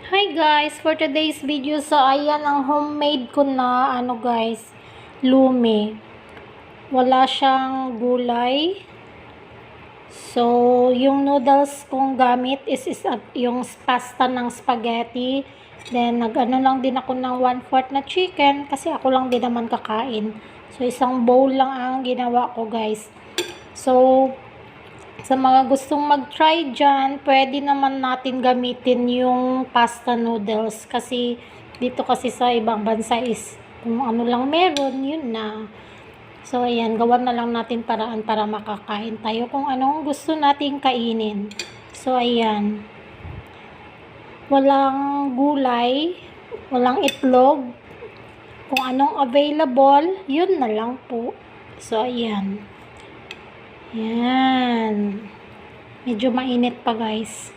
Hi guys, for today's video, so ayan ang homemade ko na guys, lumi. Wala siyang gulay. So, yung noodles kong gamit is yung pasta ng spaghetti. Then, nag-ano lang din ako ng 1/4 na chicken kasi ako lang din naman kakain. So, isang bowl lang ang ginawa ko guys. So, sa mga gustong mag-try dyan, pwede naman natin gamitin yung pasta noodles. Kasi dito kasi sa ibang bansa is kung ano lang meron, yun na. So, ayan, gawan na lang natin paraan para makakain tayo kung anong gusto nating kainin. So, ayan. Walang gulay, walang itlog. Kung anong available, yun na lang po. So, ayan. Yan. Medyo mainit pa guys.